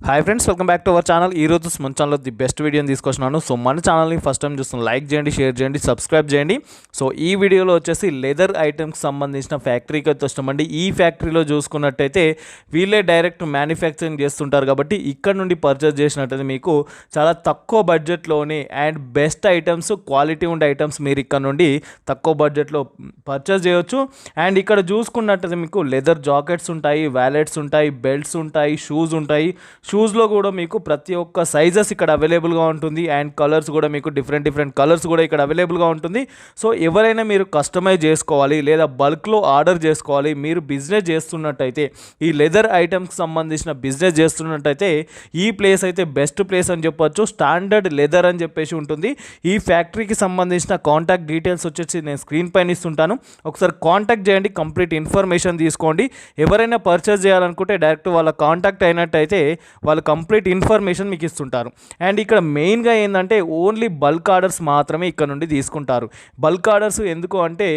Hi friends, welcome back to our channel. ఈ రోజు మన ఛానల్లో ది బెస్ట్ వీడియోని తీసుకొచ్చినాను. సో మన ఛానల్ని ఫస్ట్ టైం చూస్తున్న లైక్ చేయండి, షేర్ చేయండి, సబ్స్క్రైబ్ చేయండి. సో ఈ వీడియోలో వచ్చేసి లెదర్ ఐటమ్స్కి సంబంధించిన ఫ్యాక్టరీకి అయితే వస్తామండి. ఈ ఫ్యాక్టరీలో చూసుకున్నట్టయితే వీళ్ళే డైరెక్ట్ మ్యానుఫ్యాక్చరింగ్ చేస్తుంటారు కాబట్టి ఇక్కడ నుండి పర్చేస్ చేసినట్టయితే మీకు చాలా తక్కువ బడ్జెట్లోని అండ్ బెస్ట్ ఐటమ్స్, క్వాలిటీ ఉండే ఐటమ్స్ మీరు ఇక్కడ నుండి తక్కువ బడ్జెట్లో పర్చేస్ చేయొచ్చు. అండ్ ఇక్కడ చూసుకున్నట్టయితే మీకు లెదర్ జాకెట్స్ ఉంటాయి, వ్యాలెట్స్ ఉంటాయి, బెల్ట్స్ ఉంటాయి, షూస్ ఉంటాయి. షూస్లో కూడా మీకు ప్రతి ఒక్క సైజెస్ ఇక్కడ అవైలబుల్గా ఉంటుంది అండ్ కలర్స్ కూడా మీకు డిఫరెంట్ కలర్స్ కూడా ఇక్కడ అవైలబుల్గా ఉంటుంది. సో ఎవరైనా మీరు కస్టమైజ్ చేసుకోవాలి లేదా బల్క్లో ఆర్డర్ చేసుకోవాలి, మీరు బిజినెస్ చేస్తున్నట్టయితే, ఈ లెదర్ ఐటమ్స్కి సంబంధించిన బిజినెస్ చేస్తున్నట్టయితే ఈ ప్లేస్ అయితే బెస్ట్ ప్లేస్ అని చెప్పొచ్చు. స్టాండర్డ్ లెదర్ అని చెప్పేసి ఉంటుంది. ఈ ఫ్యాక్టరీకి సంబంధించిన కాంటాక్ట్ డీటెయిల్స్ వచ్చేసి నేను స్క్రీన్ పైన ఇస్తుంటాను. ఒకసారి కాంటాక్ట్ చేయండి, కంప్లీట్ ఇన్ఫర్మేషన్ తీసుకోండి. ఎవరైనా పర్చేస్ చేయాలనుకుంటే డైరెక్ట్ వాళ్ళ కాంటాక్ట్ అయినట్టయితే వాళ్ళు కంప్లీట్ ఇన్ఫర్మేషన్ మీకు ఇస్తుంటారు. అండ్ ఇక్కడ మెయిన్గా ఏంటంటే ఓన్లీ బల్క్ ఆర్డర్స్ మాత్రమే ఇక్కడ నుండి తీసుకుంటారు. బల్క్ ఆర్డర్స్ ఎందుకు అంటే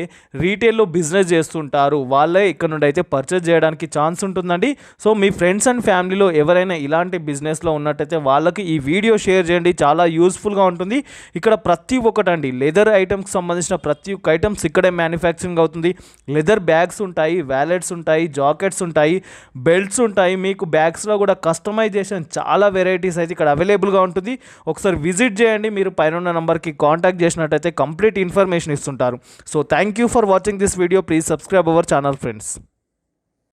రీటైల్లో బిజినెస్ చేస్తుంటారు, వాళ్ళే ఇక్కడ నుండి అయితే పర్చేస్ చేయడానికి ఛాన్స్ ఉంటుందండి. సో మీ ఫ్రెండ్స్ అండ్ ఫ్యామిలీలో ఎవరైనా ఇలాంటి బిజినెస్లో ఉన్నట్టయితే వాళ్ళకి ఈ వీడియో షేర్ చేయండి, చాలా యూస్ఫుల్గా ఉంటుంది. ఇక్కడ ప్రతి ఒక్కటండి లెదర్ ఐటమ్స్కి సంబంధించిన ప్రతి ఒక్క ఐటమ్స్ ఇక్కడే మ్యానుఫ్యాక్చరింగ్ అవుతుంది. లెదర్ బ్యాగ్స్ ఉంటాయి, వ్యాలెట్స్ ఉంటాయి, జాకెట్స్ ఉంటాయి, బెల్ట్స్ ఉంటాయి. మీకు బ్యాగ్స్లో కూడా కస్టమైజేషన్ చాలా వెరైటీస్ అయితే ఇక్కడ అవైలబుల్గా ఉంటుంది. ఒకసారి విజిట్ చేయండి. మీరు పైన ఉన్న నెంబర్కి కాంటాక్ట్ చేసినట్టయితే కంప్లీట్ ఇన్ఫర్మేషన్ ఇస్తుంటారు. So thank you for watching this video. Please subscribe our channel friends.